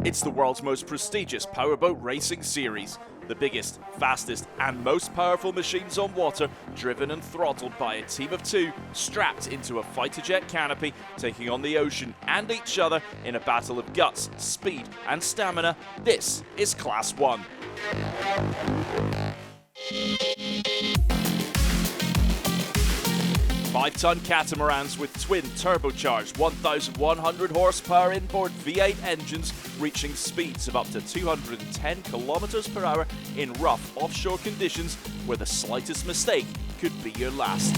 It's the world's most prestigious powerboat racing series. The biggest, fastest and most powerful machines on water, driven and throttled by a team of two, strapped into a fighter jet canopy, taking on the ocean and each other in a battle of guts, speed and stamina. This is Class 1. Five-ton catamarans with twin turbocharged 1,100 horsepower inboard V8 engines reaching speeds of up to 210 kilometers per hour in rough offshore conditions where the slightest mistake could be your last.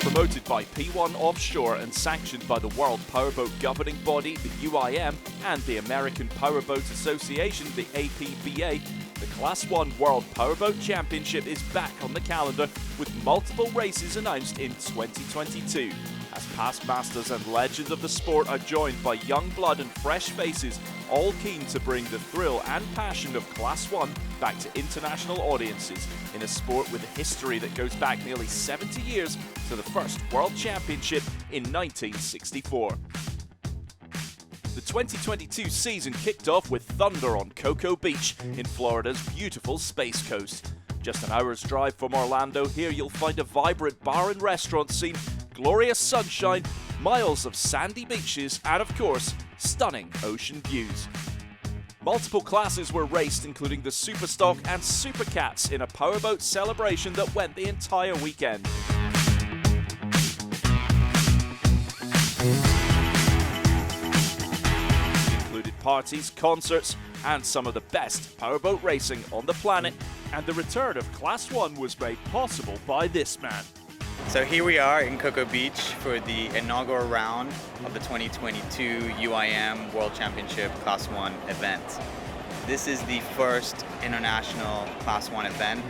Promoted by P1 Offshore and sanctioned by the World Powerboat Governing Body, the UIM, and the American Powerboat Association, the APBA, the Class 1 World Powerboat Championship is back on the calendar with multiple races announced in 2022. As past masters and legends of the sport are joined by young blood and fresh faces, all keen to bring the thrill and passion of Class 1 back to international audiences in a sport with a history that goes back nearly 70 years to the first World Championship in 1964. The 2022 season kicked off with thunder on Cocoa Beach in Florida's beautiful Space Coast. Just an hour's drive from Orlando, here you'll find a vibrant bar and restaurant scene, glorious sunshine, miles of sandy beaches, and of course, stunning ocean views. Multiple classes were raced, including the Superstock and Supercats, in a powerboat celebration that went the entire weekend. Parties, concerts, and some of the best powerboat racing on the planet, and the return of Class 1 was made possible by this man. So here we are in Cocoa Beach for the inaugural round of the 2022 UIM World Championship Class 1 event. This is the first international Class 1 event,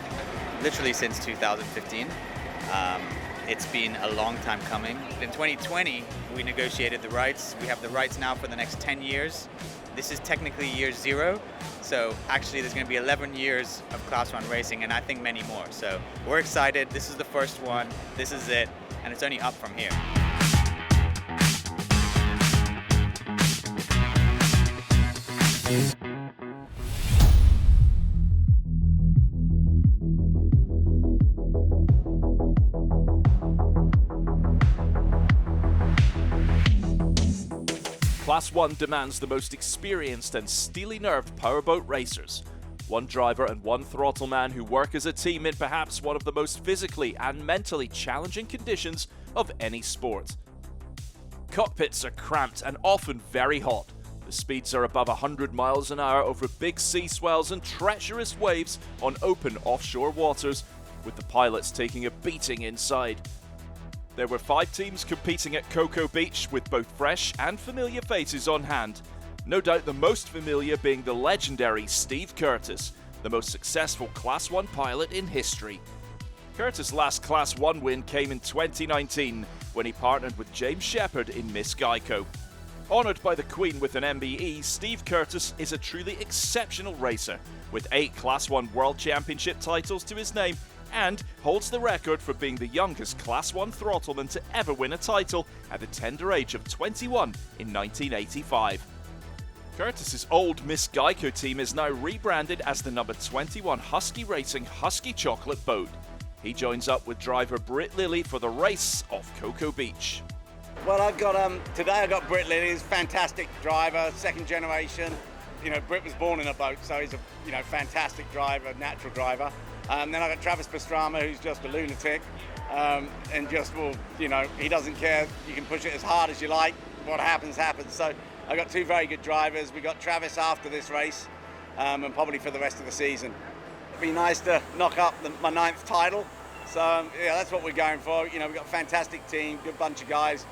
literally since 2015. It's been a long time coming. In 2020, we negotiated the rights. We have the rights now for the next 10 years. This is technically year 0, so actually there's going to be 11 years of Class 1 racing, and I think many more. So we're excited. This is the first one. This is it, and it's only up from here. Class 1 demands the most experienced and steely-nerved powerboat racers. One driver and one throttle man who work as a team in perhaps one of the most physically and mentally challenging conditions of any sport. Cockpits are cramped and often very hot. The speeds are above 100 miles an hour over big sea swells and treacherous waves on open offshore waters, with the pilots taking a beating inside. There were 5 teams competing at Cocoa Beach, with both fresh and familiar faces on hand. No doubt the most familiar being the legendary Steve Curtis, the most successful Class 1 pilot in history. Curtis' last Class 1 win came in 2019, when he partnered with James Shepard in Miss Geico. Honoured by the Queen with an MBE, Steve Curtis is a truly exceptional racer, with 8 Class 1 World Championship titles to his name, and holds the record for being the youngest Class 1 throttleman to ever win a title at the tender age of 21 in 1985. Curtis's old Miss Geico team is now rebranded as the number 21 Husky Racing Husky Chocolate Boat. He joins up with driver Britt Lilly for the race off Cocoa Beach. Well, today I got Britt Lilly, he's a fantastic driver, second generation. You know, Britt was born in a boat, so he's a fantastic driver, natural driver. Then I got Travis Pastrana, who's just a lunatic, and just he doesn't care. You can push it as hard as you like. What happens, happens. So I got 2 very good drivers. We got Travis after this race, and probably for the rest of the season. It'd be nice to knock up my 9th title. So yeah, that's what we're going for. You know, we've got a fantastic team, good bunch of guys.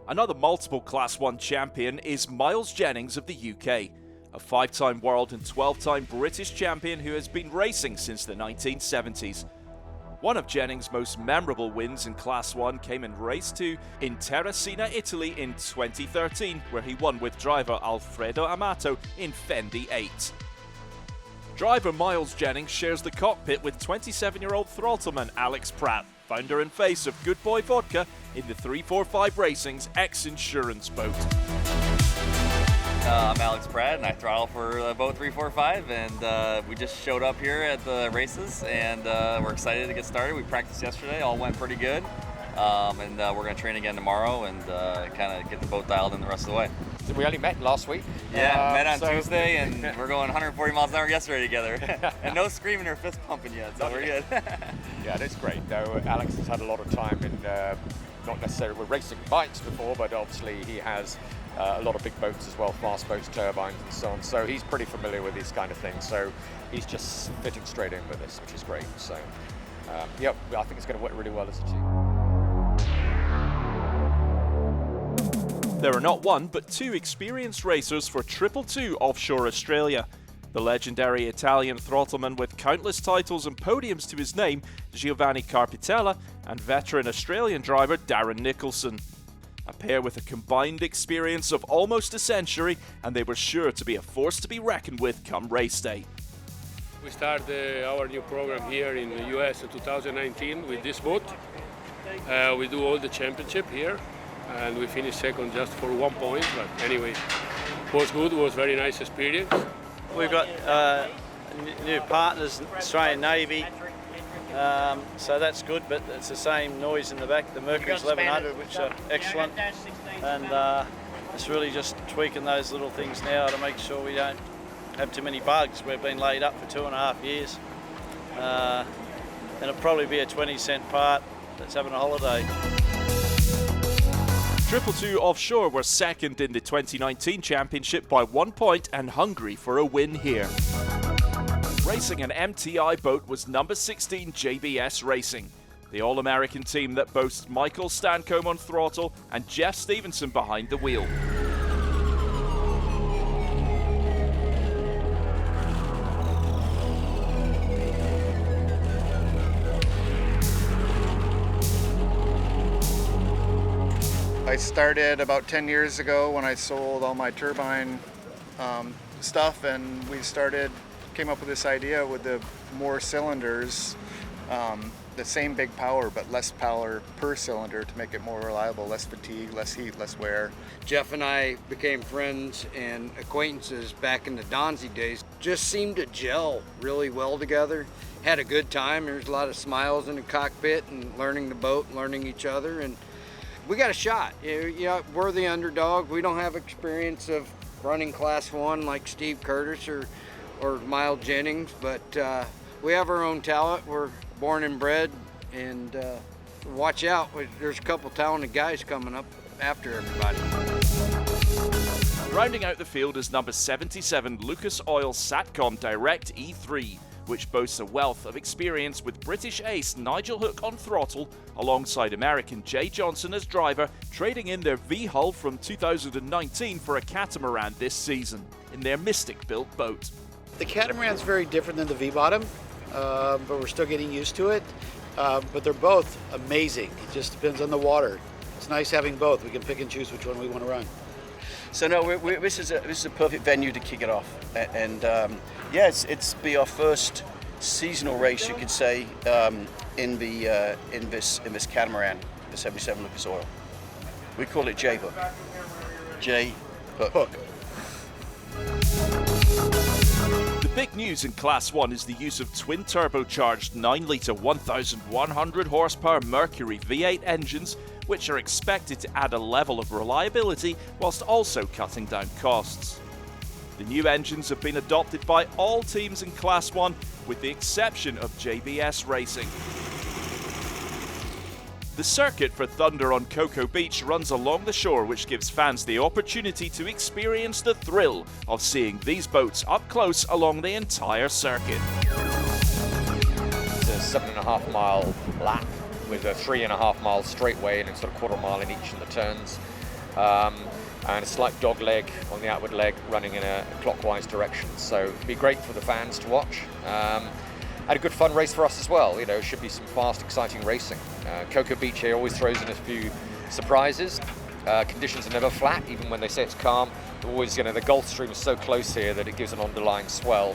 Another multiple Class 1 champion is Miles Jennings of the UK. A 5-time world and 12-time British champion who has been racing since the 1970s. One of Jennings' most memorable wins in Class 1 came in Race 2 in Terracina, Italy in 2013, where he won with driver Alfredo Amato in Fendi 8. Driver Miles Jennings shares the cockpit with 27-year-old throttleman Alex Pratt, founder and face of Good Boy Vodka in the 345 Racing's X-Insurance boat. I'm Alex Pratt, and I throttle for boat 345, and we just showed up here at the races, and we're excited to get started. We practiced yesterday, all went pretty good, and we're going to train again tomorrow and kind of get the boat dialed in the rest of the way. We only met last week. Yeah, met on Tuesday, and we're going 140 miles an hour yesterday together. And no screaming or fist pumping yet, so we're good. Yeah, that's great. Though Alex has had a lot of time in, not necessarily with racing bikes before, but obviously he has a lot of big boats as well, fast boats, turbines and so on. So he's pretty familiar with these kind of things. So he's just fitting straight in with this, which is great. So, yep, I think it's going to work really well as a team. There are not one, but two experienced racers for 222 offshore Australia. The legendary Italian throttleman with countless titles and podiums to his name, Giovanni Carpitella, and veteran Australian driver Darren Nicholson. A pair with a combined experience of almost a century, and they were sure to be a force to be reckoned with come race day. We started our new program here in the US in 2019 with this boat. We do all the championship here, and we finished second just for 1 point, but anyway, it was good, it was very nice experience. We've got new partners, Australian Navy, so that's good, but it's the same noise in the back, the Mercury's 1100, which are excellent, and it's really just tweaking those little things now to make sure we don't have too many bugs. We've been laid up for 2.5 years, and it'll probably be a 20-cent part that's having a holiday. 222 offshore were second in the 2019 championship by 1 point and hungry for a win here. Racing an MTI boat was number 16 JBS Racing, the All-American team that boasts Michael Stancombe on throttle and Jeff Stevenson behind the wheel. I started about 10 years ago when I sold all my turbine stuff, and we came up with this idea with the more cylinders, the same big power but less power per cylinder to make it more reliable, less fatigue, less heat, less wear. Jeff and I became friends and acquaintances back in the Donzi days. Just seemed to gel really well together. Had a good time. There's a lot of smiles in the cockpit and learning the boat, learning each other, and we got a shot. Yeah, we're the underdog. We don't have experience of running Class 1 like Steve Curtis or Miles Jennings, but we have our own talent. We're born and bred, and watch out. There's a couple talented guys coming up after everybody. Rounding out the field is number 77 Lucas Oil Satcom Direct E3, which boasts a wealth of experience with British ace Nigel Hook on throttle, alongside American Jay Johnson as driver, trading in their V-hull from 2019 for a catamaran this season, in their Mystic-built boat. The catamaran's very different than the V-bottom, but we're still getting used to it. But they're both amazing. It just depends on the water. It's nice having both. We can pick and choose which one we want to run. So no, this is a perfect venue to kick it off, and yeah, it's be our first seasonal race, you could say, in this catamaran, the 77 Lucas Oil. We call it J Hook. J Hook. The big news in Class 1 is the use of twin turbocharged 9-litre 1,100 horsepower Mercury V8 engines, which are expected to add a level of reliability whilst also cutting down costs. The new engines have been adopted by all teams in Class 1, with the exception of JBS Racing. The circuit for Thunder on Cocoa Beach runs along the shore, which gives fans the opportunity to experience the thrill of seeing these boats up close along the entire circuit. It's a 7.5 mile lap with a 3.5 mile straightaway and a sort of quarter mile in each in the turns. And a slight dog leg on the outward leg running in a clockwise direction. So it'd be great for the fans to watch. And a good fun race for us as well. You know, it should be some fast, exciting racing. Cocoa Beach here always throws in a few surprises. Conditions are never flat, even when they say it's calm. Always, you know, the Gulf Stream is so close here that it gives an underlying swell.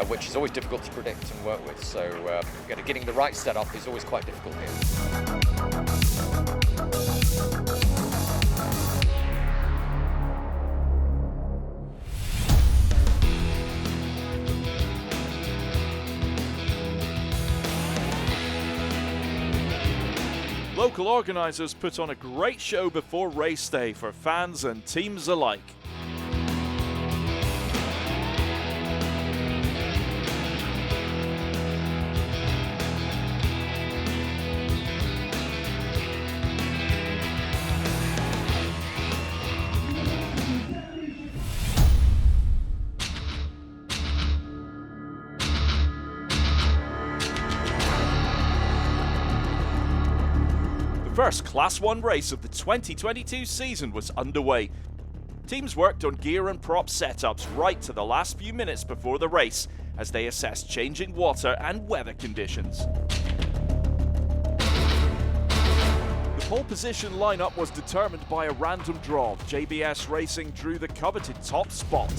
which is always difficult to predict and work with. So getting the right setup is always quite difficult here. Local organisers put on a great show before race day for fans and teams alike. First Class 1 race of the 2022 season was underway. Teams worked on gear and prop setups right to the last few minutes before the race as they assessed changing water and weather conditions. The pole position lineup was determined by a random draw. JBS Racing drew the coveted top spot.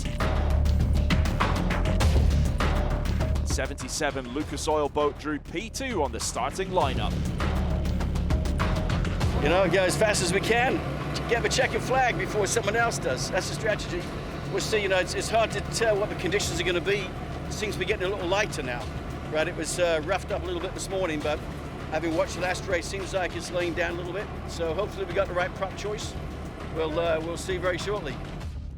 77 Lucas Oil boat drew P2 on the starting lineup. You know, go as fast as we can, get the checkered flag before someone else does. That's the strategy. We'll see, you know, it's hard to tell what the conditions are going to be. It seems to be getting a little lighter now, right? It was roughed up a little bit this morning, but having watched the last race, seems like it's laying down a little bit. So hopefully we got the right prop choice. We'll see very shortly.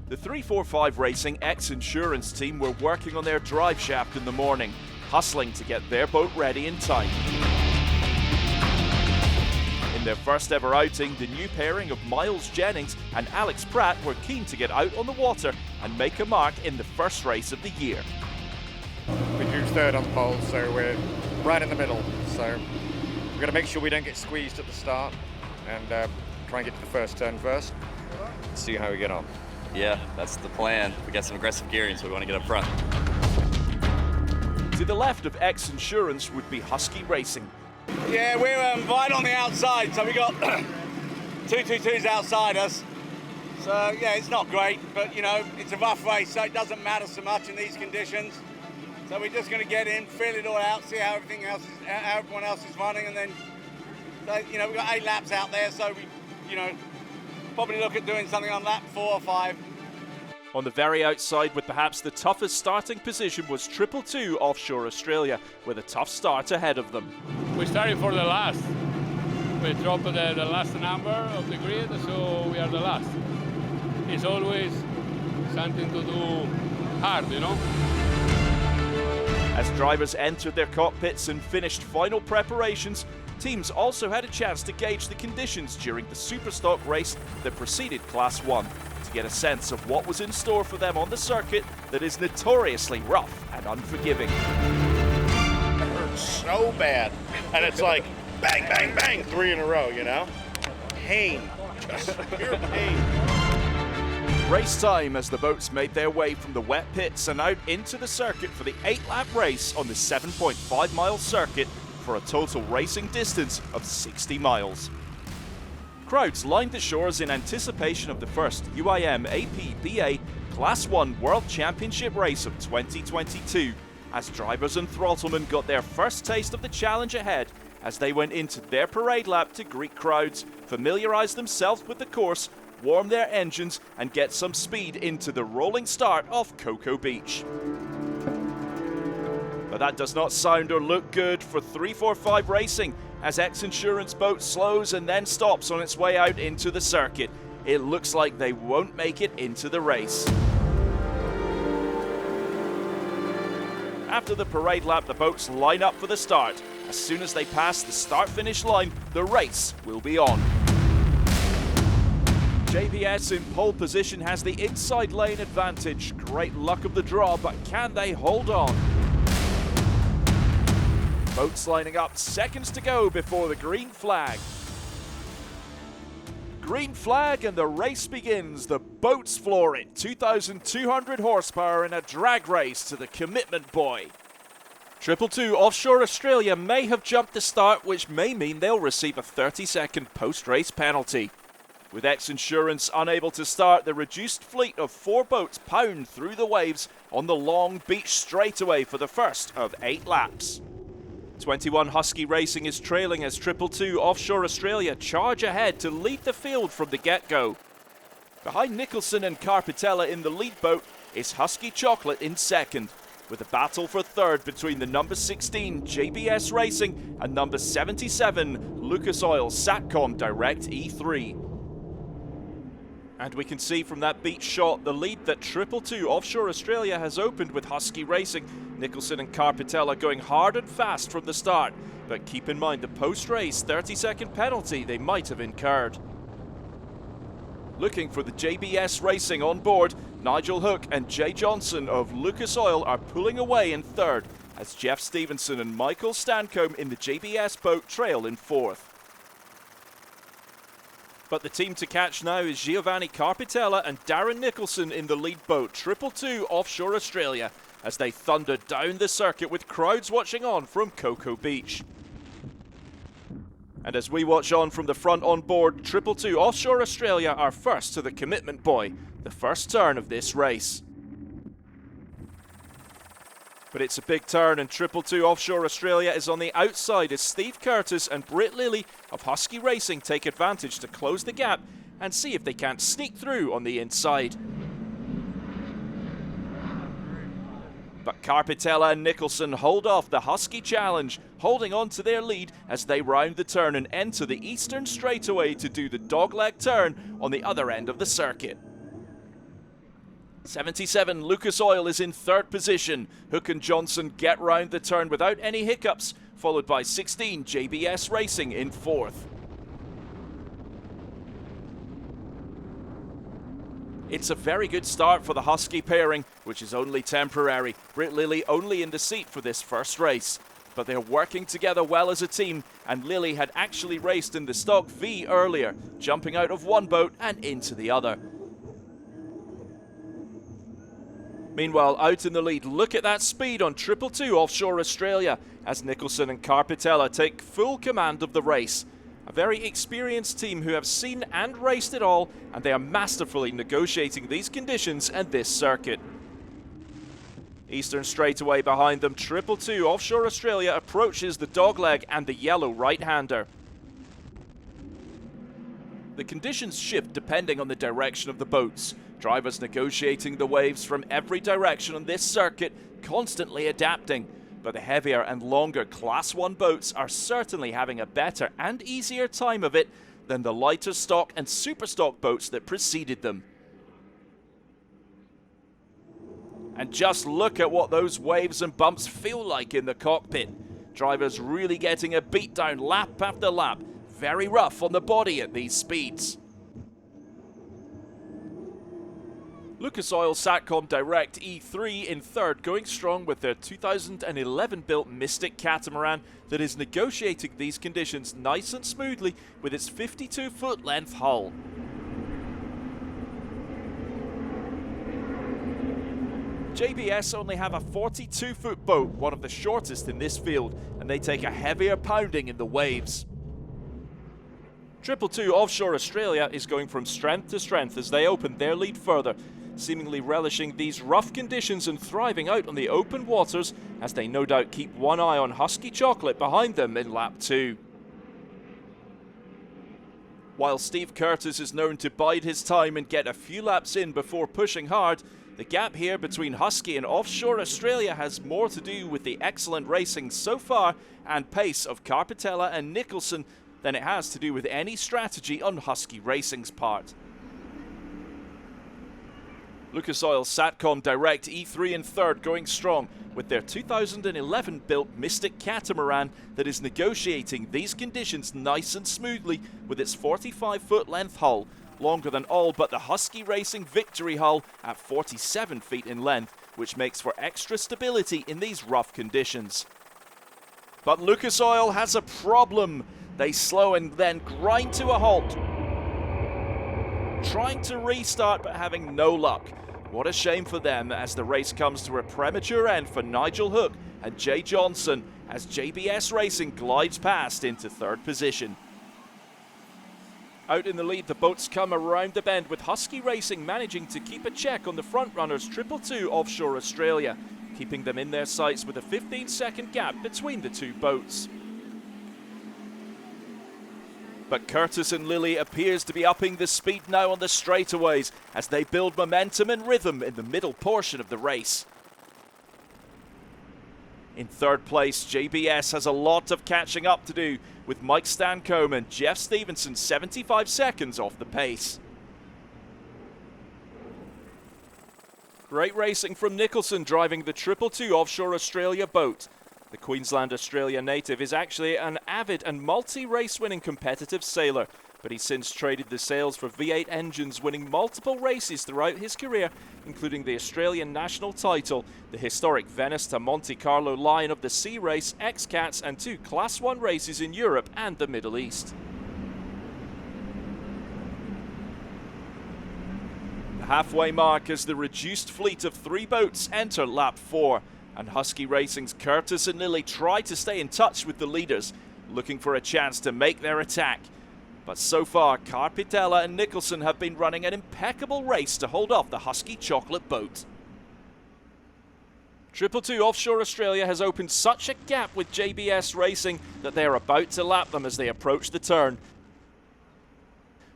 The 345 Racing X-Insurance team were working on their drive shaft in the morning, hustling to get their boat ready in time. In their first ever outing, the new pairing of Miles Jennings and Alex Pratt were keen to get out on the water and make a mark in the first race of the year. We drew third on the pole, so we're right in the middle. So we've got to make sure we don't get squeezed at the start and try and get to the first turn first. See how we get on. Yeah, that's the plan. We got some aggressive gearing, so we want to get up front. To the left of X-Insurance would be Husky Racing. Yeah, we're right on the outside, so we got 222s outside us. So yeah, it's not great, but you know, it's a rough race, so it doesn't matter so much in these conditions. So we're just going to get in, feel it all out, see how everyone else is running, and then, so, you know, we've got 8 laps out there, so we, you know, probably look at doing something on lap 4 or 5. On the very outside with perhaps the toughest starting position was 222 Offshore Australia, with a tough start ahead of them. We started for the last. We dropped the last number of the grid, so we are the last. It's always something to do hard, you know? As drivers entered their cockpits and finished final preparations, teams also had a chance to gauge the conditions during the Superstock race that preceded Class 1. Get a sense of what was in store for them on the circuit that is notoriously rough and unforgiving. It hurts so bad, and it's like bang, bang, bang, 3 in a row, you know? Pain, just pure pain. Race time as the boats made their way from the wet pits and out into the circuit for the 8-lap race on the 7.5-mile circuit for a total racing distance of 60 miles. Crowds lined the shores in anticipation of the first UIM APBA Class 1 World Championship race of 2022, as drivers and throttlemen got their first taste of the challenge ahead as they went into their parade lap to greet crowds, familiarise themselves with the course, warm their engines and get some speed into the rolling start off Cocoa Beach. But that does not sound or look good for 345 Racing as X-Insurance boat slows and then stops on its way out into the circuit. It looks like they won't make it into the race. After the parade lap, the boats line up for the start. As soon as they pass the start-finish line, the race will be on. JBS in pole position has the inside lane advantage. Great luck of the draw, but can they hold on? Boats lining up, seconds to go before the green flag. Green flag and the race begins. The boats floor it. 2,200 horsepower in a drag race to the commitment buoy. 222 Offshore Australia may have jumped the start, which may mean they'll receive a 30-second post-race penalty. With X-Insurance unable to start, the reduced fleet of 4 boats pound through the waves on the long beach straightaway for the first of 8 laps. 21 Husky Racing is trailing as 222 Offshore Australia charge ahead to lead the field from the get-go. Behind Nicholson and Carpitella in the lead boat is Husky Chocolate in second, with a battle for third between the number 16 JBS Racing and number 77 Lucas Oil Satcom Direct E3. And we can see from that beach shot the lead that 222 Offshore Australia has opened with Husky Racing. Nicholson and Carpitella going hard and fast from the start, but keep in mind the post-race 30-second penalty they might have incurred. Looking for the JBS Racing on board, Nigel Hook and Jay Johnson of Lucas Oil are pulling away in third, as Jeff Stevenson and Michael Stancombe in the JBS boat trail in fourth. But the team to catch now is Giovanni Carpitella and Darren Nicholson in the lead boat, 222 Offshore Australia, as they thunder down the circuit with crowds watching on from Cocoa Beach. And as we watch on from the front on board, 222 Offshore Australia are first to the commitment buoy, the first turn of this race. But it's a big turn and 222 Offshore Australia is on the outside as Steve Curtis and Britt Lilly of Husky Racing take advantage to close the gap and see if they can't sneak through on the inside. But Carpitella and Nicholson hold off the Husky challenge, holding on to their lead as they round the turn and enter the eastern straightaway to do the dogleg turn on the other end of the circuit. 77 Lucas Oil is in third position. Hook and Johnson get round the turn without any hiccups, followed by 16 JBS Racing in fourth. It's a very good start for the Husky pairing, which is only temporary. Britt Lilly only in the seat for this first race. But they're working together well as a team, and Lilly had actually raced in the Stock V earlier, jumping out of one boat and into the other. Meanwhile, out in the lead, look at that speed on 222 Offshore Australia, as Nicholson and Carpitella take full command of the race. A very experienced team who have seen and raced it all, and they are masterfully negotiating these conditions and this circuit. Eastern straightaway behind them, 222 Offshore Australia approaches the dogleg and the yellow right-hander. The conditions shift depending on the direction of the boats. Drivers negotiating the waves from every direction on this circuit, constantly adapting. But the heavier and longer Class 1 boats are certainly having a better and easier time of it than the lighter stock and super stock boats that preceded them. And just look at what those waves and bumps feel like in the cockpit. Drivers really getting a beat down lap after lap. Very rough on the body at these speeds. Lucas Oil Satcom Direct E3 in third, going strong with their 2011 built Mystic catamaran that is negotiating these conditions nice and smoothly with its 52-foot length hull. JBS only have a 42-foot boat, one of the shortest in this field, and they take a heavier pounding in the waves. 222 Offshore Australia is going from strength to strength as they open their lead further, seemingly relishing these rough conditions and thriving out on the open waters as they no doubt keep one eye on Husky Chocolate behind them in lap 2. While Steve Curtis is known to bide his time and get a few laps in before pushing hard, the gap here between Husky and Offshore Australia has more to do with the excellent racing so far and pace of Carpitella and Nicholson than it has to do with any strategy on Husky Racing's part. Lucas Oil Satcom Direct E3 in third, going strong with their 2011 built Mystic catamaran that is negotiating these conditions nice and smoothly with its 45-foot length hull, longer than all but the Husky Racing Victory hull at 47 feet in length, which makes for extra stability in these rough conditions. But Lucas Oil has a problem. They slow and then grind to a halt, trying to restart but having no luck. What a shame for them as the race comes to a premature end for Nigel Hook and Jay Johnson as JBS Racing glides past into third position. Out in the lead, the boats come around the bend, with Husky Racing managing to keep a check on the front runners 222 Offshore Australia, keeping them in their sights with a 15-second gap between the two boats. But Curtis and Lilly appears to be upping the speed now on the straightaways as they build momentum and rhythm in the middle portion of the race. In third place, JBS has a lot of catching up to do, with Mike Stancombe and Jeff Stevenson 75 seconds off the pace. Great racing from Nicholson driving the 222 Offshore Australia boat. The Queensland Australia native is actually an avid and multi-race winning competitive sailor, but he's since traded the sails for V8 engines, winning multiple races throughout his career, including the Australian national title, the historic Venice to Monte Carlo Lion of the Sea race, X-Cats, and 2 Class 1 races in Europe and the Middle East. The halfway mark as the reduced fleet of 3 boats enter lap 4, and Husky Racing's Curtis and Lilly try to stay in touch with the leaders, looking for a chance to make their attack. But so far, Carpitella and Nicholson have been running an impeccable race to hold off the Husky Chocolate boat. 222 Offshore Australia has opened such a gap with JBS Racing that they are about to lap them as they approach the turn.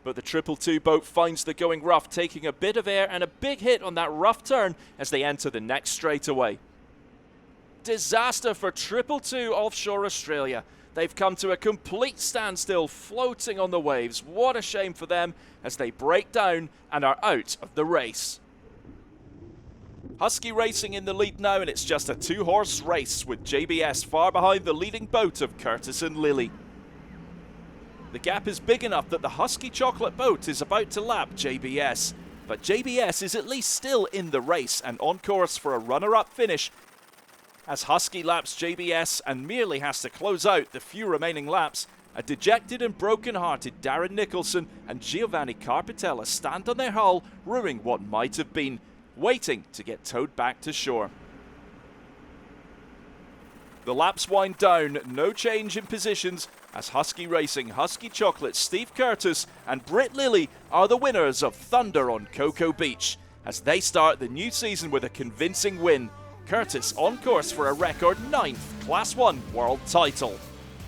But the 222 boat finds the going rough, taking a bit of air and a big hit on that rough turn as they enter the next straightaway. Disaster for 222 Offshore Australia. They've come to a complete standstill, floating on the waves. What a shame for them as they break down and are out of the race. Husky Racing in the lead now, and it's just a 2-horse race with JBS far behind the leading boat of Curtis and Lilly. The gap is big enough that the Husky Chocolate boat is about to lap JBS, but JBS is at least still in the race and on course for a runner-up finish, as Husky laps JBS and merely has to close out the few remaining laps. A dejected and broken-hearted Darren Nicholson and Giovanni Carpitella stand on their hull, ruining what might have been, waiting to get towed back to shore. The laps wind down, no change in positions, as Husky Racing, Husky Chocolate, Steve Curtis and Britt Lilly are the winners of Thunder on Cocoa Beach, as they start the new season with a convincing win. Curtis on course for a record 9th Class 1 world title.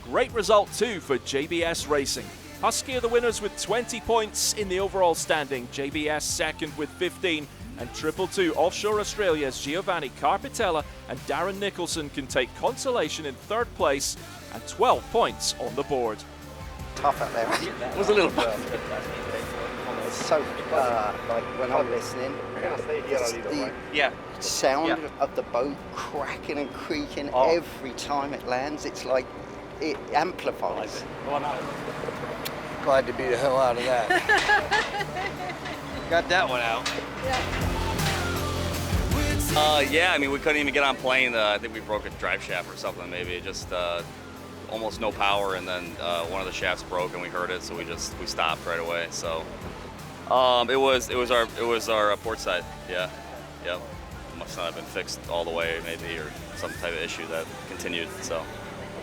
Great result too for JBS Racing. Husky are the winners with 20 points in the overall standing, JBS second with 15, and 222 Offshore Australia's Giovanni Carpitella and Darren Nicholson can take consolation in third place and 12 points on the board. Tough out there. It was a little bit. It's so, like when I'm listening, the sound of the boat cracking and creaking every time it lands, it's like it amplifies. Glad to be the hell out of that. Got that one out. Yeah, I mean, we couldn't even get on plane. I think we broke a drive shaft or something, maybe. Just almost no power, and then one of the shafts broke, and we heard it, so we stopped right away. So it was our port side. Yeah. It must not have been fixed all the way, maybe, or some type of issue that continued. So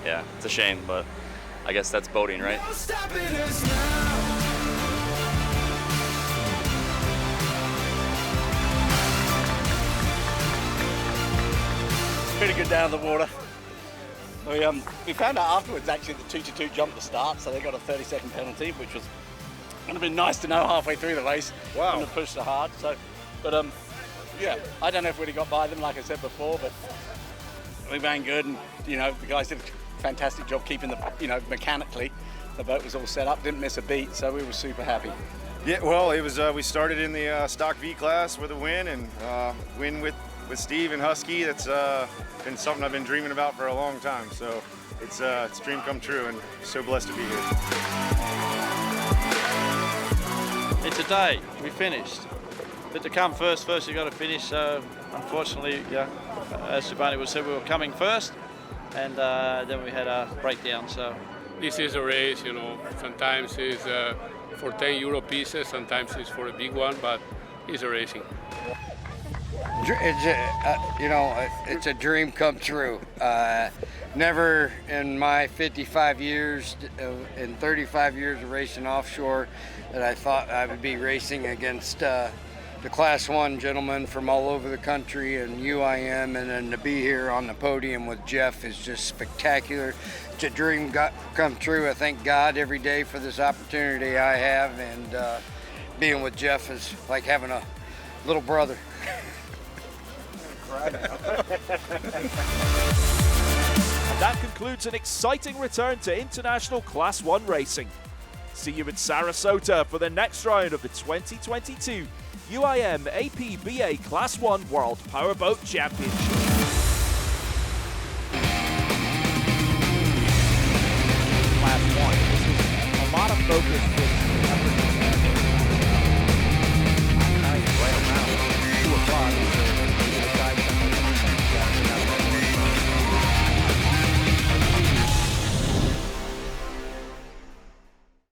yeah, it's a shame, but I guess that's boating, right? Pretty good down the water. We found out afterwards actually the 222 jumped the start, so they got a 30-second penalty, which was would have been nice to know halfway through the race. Wow. And to push so hard. So, but yeah, I don't know if we'd have got by them like I said before, but we ran good, and the guys did a fantastic job keeping the mechanically the boat was all set up, didn't miss a beat, so we were super happy. Yeah, well, it was. We started in the stock V class with a win, and win with Steve and Husky. That's been something I've been dreaming about for a long time. So it's a dream come true, and so blessed to be here. It's a day. We finished. But to come first you got to finish. So unfortunately, as Giovanni said, we were coming first, and then we had a breakdown. So this is a race, Sometimes it's for 10 euro pieces, sometimes it's for a big one, but it's a racing. It's a dream come true. Never in my 55 years and 35 years of racing offshore that I thought I would be racing against the Class 1 gentlemen from all over the country and UIM, and then to be here on the podium with Jeff is just spectacular. It's a dream come true. I thank God every day for this opportunity I have, and being with Jeff is like having a little brother. And that concludes an exciting return to international Class 1 racing. See you in Sarasota for the next round of the 2022 UIM APBA Class 1 World Powerboat Championship. Class 1. This was a lot of focus